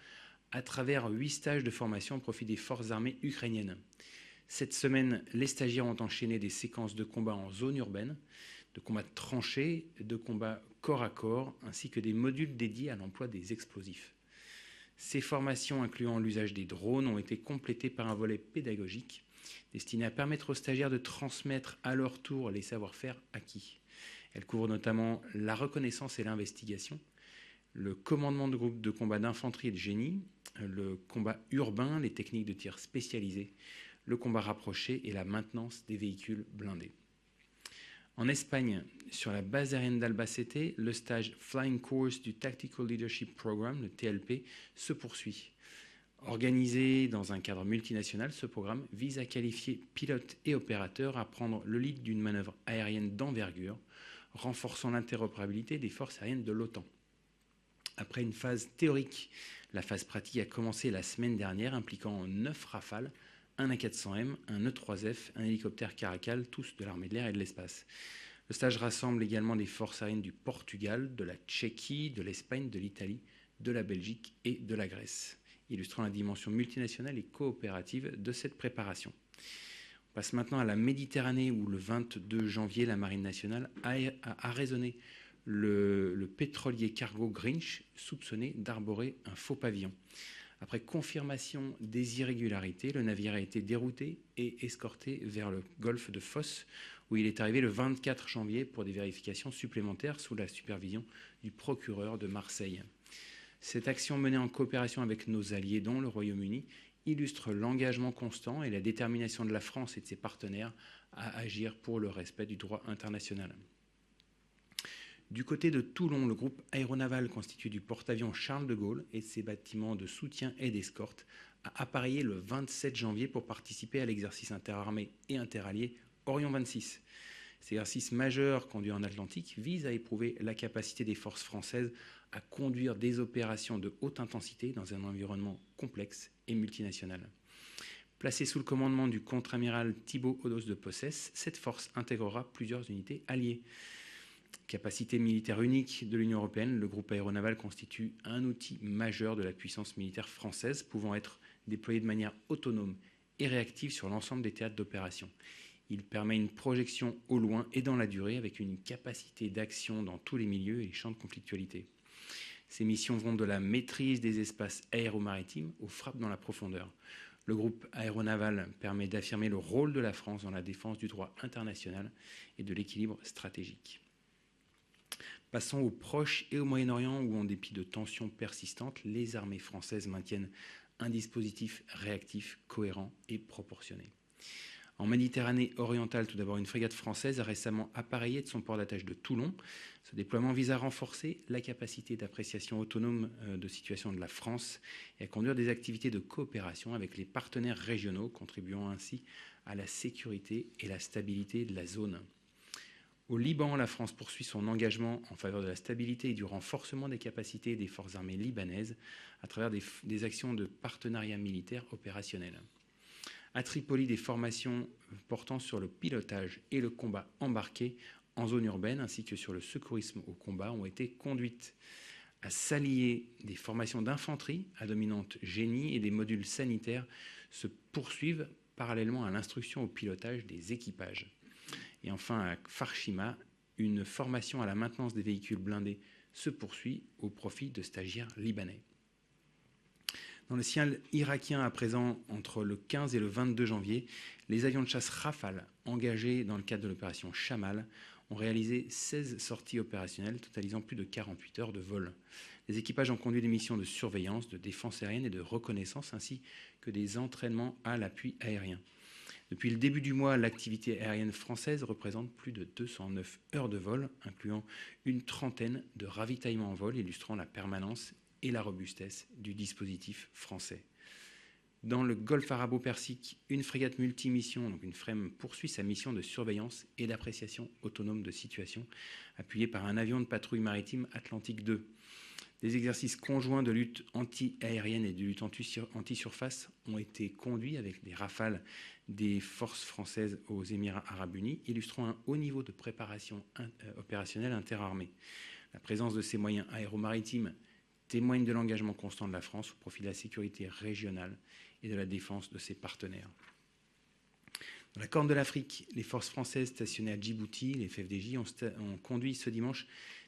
à travers 8 stages de formation au profit des forces armées ukrainiennes. Cette semaine, les stagiaires ont enchaîné des séquences de combats en zone urbaine, de combats de tranchées, de combats corps à corps, ainsi que des modules dédiés à l'emploi des explosifs. Ces formations, incluant l'usage des drones, ont été complétées par un volet pédagogique destiné à permettre aux stagiaires de transmettre à leur tour les savoir-faire acquis. Elles couvrent notamment la reconnaissance et l'investigation, le commandement de groupes de combat d'infanterie et de génie, le combat urbain, les techniques de tir spécialisées, le combat rapproché et la maintenance des véhicules blindés. En Espagne, sur la base aérienne d'Albacete, le stage Flying Course du Tactical Leadership Program, le TLP, se poursuit. Organisé dans un cadre multinational, ce programme vise à qualifier pilotes et opérateurs à prendre le lead d'une manœuvre aérienne d'envergure, renforçant l'interopérabilité des forces aériennes de l'OTAN. Après une phase théorique, la phase pratique a commencé la semaine dernière, impliquant 9 Rafales, un A400M, un E3F, un hélicoptère Caracal, tous de l'armée de l'air et de l'espace. Le stage rassemble également des forces aériennes du Portugal, de la Tchéquie, de l'Espagne, de l'Italie, de la Belgique et de la Grèce, illustrant la dimension multinationale et coopérative de cette préparation. On passe maintenant à la Méditerranée, où le 22 janvier, la Marine nationale a arraisonné le pétrolier cargo Grinch, soupçonné d'arborer un faux pavillon. Après confirmation des irrégularités, le navire a été dérouté et escorté vers le golfe de Fos, où il est arrivé le 24 janvier pour des vérifications supplémentaires sous la supervision du procureur de Marseille. Cette action menée en coopération avec nos alliés, dont le Royaume-Uni, illustre l'engagement constant et la détermination de la France et de ses partenaires à agir pour le respect du droit international. Du côté de Toulon, le groupe aéronaval constitué du porte-avions Charles de Gaulle et de ses bâtiments de soutien et d'escorte a appareillé le 27 janvier pour participer à l'exercice interarmé et interallié Orion 26. Cet exercice majeur conduit en Atlantique vise à éprouver la capacité des forces françaises à conduire des opérations de haute intensité dans un environnement complexe et multinational. Placée sous le commandement du contre-amiral Thibaut Odos de Possès, cette force intégrera plusieurs unités alliées. Capacité militaire unique de l'Union européenne, le groupe aéronaval constitue un outil majeur de la puissance militaire française, pouvant être déployé de manière autonome et réactive sur l'ensemble des théâtres d'opération. Il permet une projection au loin et dans la durée, avec une capacité d'action dans tous les milieux et les champs de conflictualité. Ces missions vont de la maîtrise des espaces aéromaritimes aux frappes dans la profondeur. Le groupe aéronaval permet d'affirmer le rôle de la France dans la défense du droit international et de l'équilibre stratégique. Passons au Proche et au Moyen-Orient, où en dépit de tensions persistantes, les armées françaises maintiennent un dispositif réactif, cohérent et proportionné. En Méditerranée orientale, tout d'abord, une frégate française a récemment appareillé de son port d'attache de Toulon. Ce déploiement vise à renforcer la capacité d'appréciation autonome de situation de la France et à conduire des activités de coopération avec les partenaires régionaux, contribuant ainsi à la sécurité et la stabilité de la zone. Au Liban, la France poursuit son engagement en faveur de la stabilité et du renforcement des capacités des forces armées libanaises à travers des actions de partenariat militaire opérationnel. À Tripoli, des formations portant sur le pilotage et le combat embarqué en zone urbaine ainsi que sur le secourisme au combat ont été conduites. À Salier, des formations d'infanterie à dominante génie et des modules sanitaires se poursuivent parallèlement à l'instruction au pilotage des équipages. Et enfin, à Farshima, une formation à la maintenance des véhicules blindés se poursuit au profit de stagiaires libanais. Dans le ciel irakien, à présent, entre le 15 et le 22 janvier, les avions de chasse Rafale, engagés dans le cadre de l'opération Chamal, ont réalisé 16 sorties opérationnelles, totalisant plus de 48 heures de vol. Les équipages ont conduit des missions de surveillance, de défense aérienne et de reconnaissance, ainsi que des entraînements à l'appui aérien. Depuis le début du mois, l'activité aérienne française représente plus de 209 heures de vol, incluant une trentaine de ravitaillements en vol, illustrant la permanence et la robustesse du dispositif français. Dans le golfe arabo-persique, une frégate multimission, donc une FREMM, poursuit sa mission de surveillance et d'appréciation autonome de situation, appuyée par un avion de patrouille maritime Atlantique 2. Des exercices conjoints de lutte anti-aérienne et de lutte anti-surface ont été conduits avec des rafales des forces françaises aux Émirats arabes unis, illustrant un haut niveau de préparation opérationnelle interarmée. La présence de ces moyens aéromaritimes témoigne de l'engagement constant de la France au profit de la sécurité régionale et de la défense de ses partenaires. Dans la Corne de l'Afrique, les forces françaises stationnées à Djibouti, les FFDJ, ont conduit ce dimanche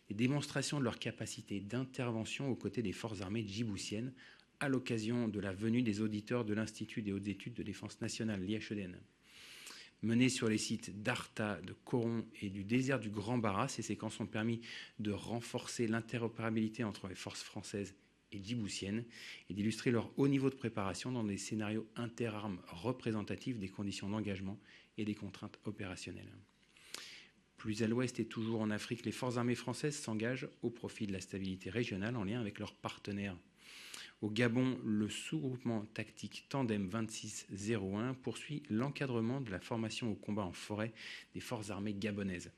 des démonstrations de leur capacité d'intervention aux côtés des forces armées djiboutiennes à l'occasion de la venue des auditeurs de l'Institut des hautes études de défense nationale, l'IHEDN. Menées sur les sites d'Arta, de Coron et du désert du Grand Barra, ces séquences ont permis de renforcer l'interopérabilité entre les forces françaises et djiboutiennes et d'illustrer leur haut niveau de préparation dans des scénarios interarmes représentatifs des conditions d'engagement et des contraintes opérationnelles. Plus à l'ouest et toujours en Afrique, les forces armées françaises s'engagent au profit de la stabilité régionale en lien avec leurs partenaires. Au Gabon, le sous-groupement tactique Tandem 2601 poursuit l'encadrement de la formation au combat en forêt des forces armées gabonaises.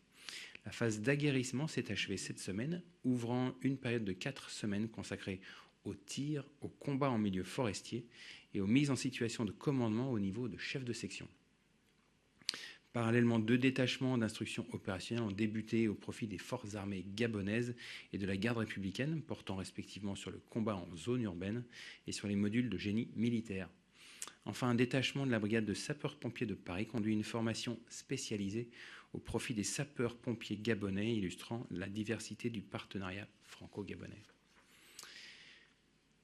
La phase d'aguerrissement s'est achevée cette semaine, ouvrant une période de 4 semaines consacrée au tir, au combat en milieu forestier et aux mises en situation de commandement au niveau de chef de section. Parallèlement, 2 détachements d'instruction opérationnelle ont débuté au profit des forces armées gabonaises et de la garde républicaine, portant respectivement sur le combat en zone urbaine et sur les modules de génie militaire. Enfin, un détachement de la brigade de sapeurs-pompiers de Paris conduit une formation spécialisée au profit des sapeurs-pompiers gabonais, illustrant la diversité du partenariat franco-gabonais.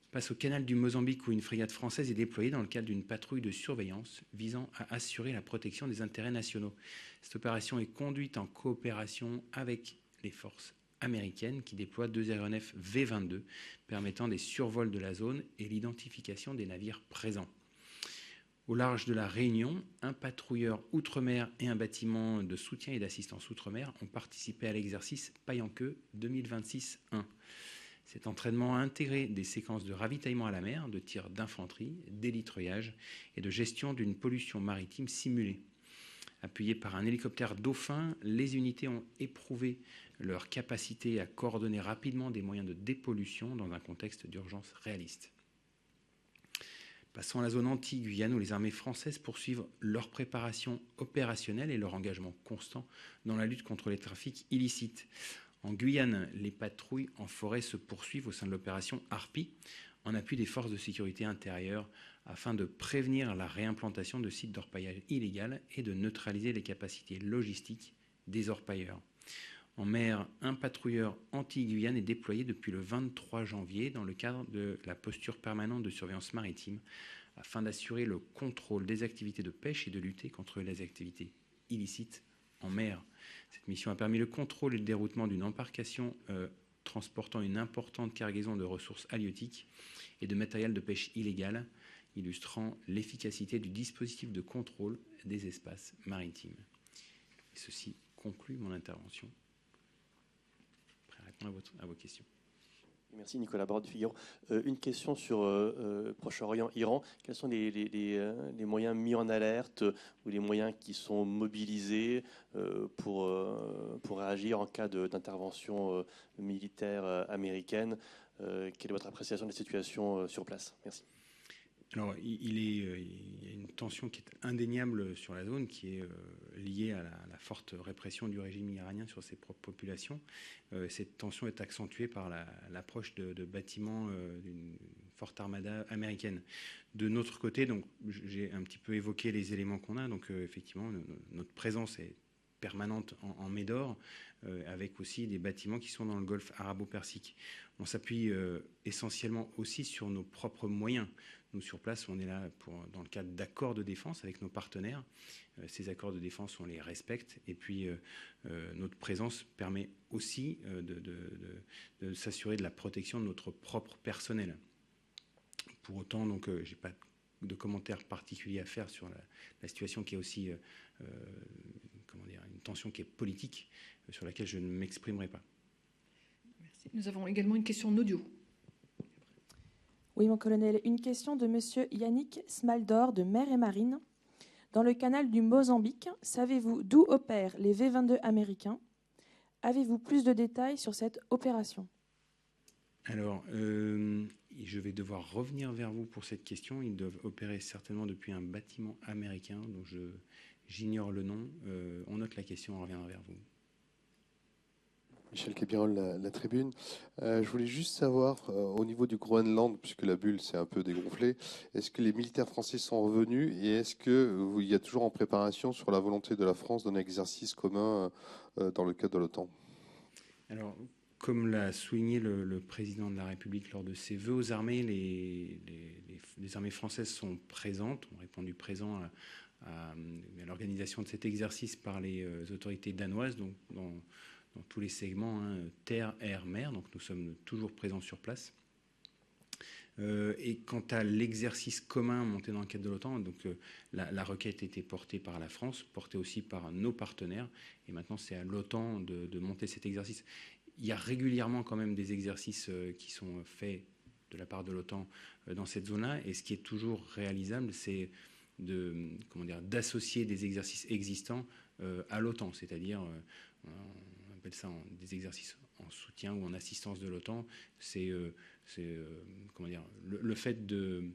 Passe au canal du Mozambique où une frégate française est déployée dans le cadre d'une patrouille de surveillance visant à assurer la protection des intérêts nationaux. Cette opération est conduite en coopération avec les forces américaines qui déploient 2 aéronefs V-22 permettant des survols de la zone et l'identification des navires présents. Au large de la Réunion, un patrouilleur outre-mer et un bâtiment de soutien et d'assistance outre-mer ont participé à l'exercice Paille-en-Queue 2026-1. Cet entraînement a intégré des séquences de ravitaillement à la mer, de tir d'infanterie, d'hélitreuillage et de gestion d'une pollution maritime simulée. Appuyées par un hélicoptère Dauphin, les unités ont éprouvé leur capacité à coordonner rapidement des moyens de dépollution dans un contexte d'urgence réaliste. Passons à la zone anti-Guyane où les armées françaises poursuivent leur préparation opérationnelle et leur engagement constant dans la lutte contre les trafics illicites. En Guyane, les patrouilles en forêt se poursuivent au sein de l'opération Harpie, en appui des forces de sécurité intérieure, afin de prévenir la réimplantation de sites d'orpaillage illégal et de neutraliser les capacités logistiques des orpailleurs. En mer, un patrouilleur anti-Guyane est déployé depuis le 23 janvier dans le cadre de la posture permanente de surveillance maritime, afin d'assurer le contrôle des activités de pêche et de lutter contre les activités illicites en mer. Cette mission a permis le contrôle et le déroutement d'une embarcation transportant une importante cargaison de ressources halieutiques et de matériel de pêche illégal, illustrant l'efficacité du dispositif de contrôle des espaces maritimes. Et ceci conclut mon intervention. Prêt à répondre à vos questions. Merci Nicolas Borde du Figaro. Une question sur Proche-Orient, Iran. Quels sont les moyens mis en alerte ou les moyens qui sont mobilisés pour réagir en cas d'intervention militaire américaine? Quelle est votre appréciation de la situation sur place? Merci. Alors, il y a une tension qui est indéniable sur la zone, qui est liée à la forte répression du régime iranien sur ses propres populations. Cette tension est accentuée par l'approche de bâtiments d'une forte armada américaine. De notre côté, donc, j'ai un petit peu évoqué les éléments qu'on a. Donc, effectivement, notre présence est permanente en Médor, avec aussi des bâtiments qui sont dans le golfe arabo-persique. On s'appuie essentiellement aussi sur nos propres moyens. nous, sur place, on est là dans le cadre d'accords de défense avec nos partenaires. Ces accords de défense, on les respecte. Et puis, notre présence permet aussi de s'assurer de la protection de notre propre personnel. Pour autant, donc, je n'ai pas de commentaires particuliers à faire sur la situation qui est aussi une tension qui est politique, sur laquelle je ne m'exprimerai pas. Merci. Nous avons également une question en audio. Oui, mon colonel, une question de monsieur Yannick Smaldor de Mer et Marine. Dans le canal du Mozambique, savez-vous d'où opèrent les V-22 américains? Avez-vous plus de détails sur cette opération? Alors, je vais devoir revenir vers vous pour cette question. Ils doivent opérer certainement depuis un bâtiment américain dont j'ignore le nom. On note la question, on reviendra vers vous. Michel Québirol, la Tribune. Je voulais juste savoir, au niveau du Groenland, puisque la bulle s'est un peu dégonflée, est-ce que les militaires français sont revenus et est-ce qu'il y a toujours en préparation sur la volonté de la France d'un exercice commun dans le cadre de l'OTAN? Alors, comme l'a souligné le président de la République lors de ses vœux aux armées, les armées françaises sont présentes, ont répondu présent à l'organisation de cet exercice par les autorités danoises, donc dans tous les segments, terre, air, mer. Donc nous sommes toujours présents sur place. Et quant à l'exercice commun monté dans le cadre de l'OTAN, donc la requête était portée par la France, portée aussi par nos partenaires. Et maintenant, c'est à l'OTAN de monter cet exercice. Il y a régulièrement quand même des exercices qui sont faits de la part de l'OTAN dans cette zone-là. Et ce qui est toujours réalisable, c'est d'associer des exercices existants à l'OTAN, c'est-à-dire on appelle ça des exercices en soutien ou en assistance de l'OTAN. C'est le fait de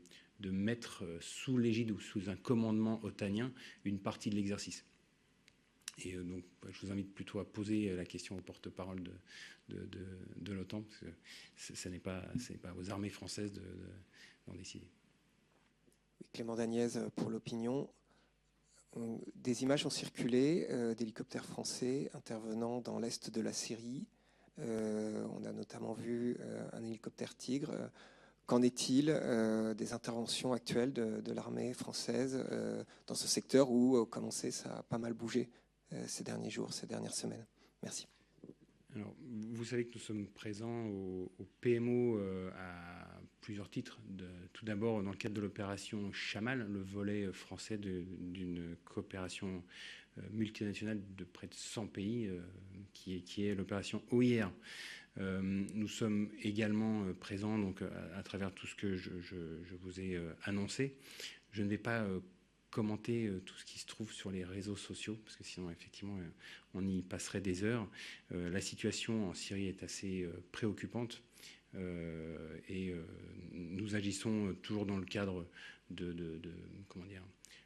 mettre sous l'égide ou sous un commandement otanien une partie de l'exercice. Et donc, je vous invite plutôt à poser la question au porte-parole de l'OTAN, parce que ce n'est pas aux armées françaises d'en décider. Clément Dagnès pour l'opinion. Des images ont circulé d'hélicoptères français intervenant dans l'est de la Syrie. On a notamment vu un hélicoptère Tigre. Qu'en est-il des interventions actuelles de l'armée française dans ce secteur où, comme on sait, ça a pas mal bougé ces derniers jours, ces dernières semaines? Merci. Alors, vous savez que nous sommes présents au PMO à plusieurs titres. Tout d'abord, dans le cadre de l'opération Chamal, le volet français d'une coopération multinationale de près de 100 pays, qui est l'opération OIR. Nous sommes également présents donc, à travers tout ce que je vous ai annoncé. Je ne vais pas commenter tout ce qui se trouve sur les réseaux sociaux, parce que sinon, effectivement, on y passerait des heures. La situation en Syrie est assez préoccupante et nous agissons toujours dans le cadre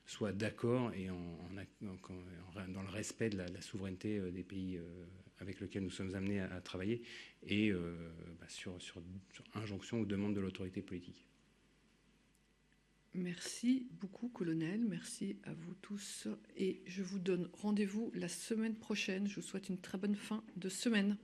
soit d'accord et dans le respect de la souveraineté des pays avec lesquels nous sommes amenés à travailler et sur injonction ou demande de l'autorité politique. Merci beaucoup, colonel. Merci à vous tous. Et je vous donne rendez-vous la semaine prochaine. Je vous souhaite une très bonne fin de semaine.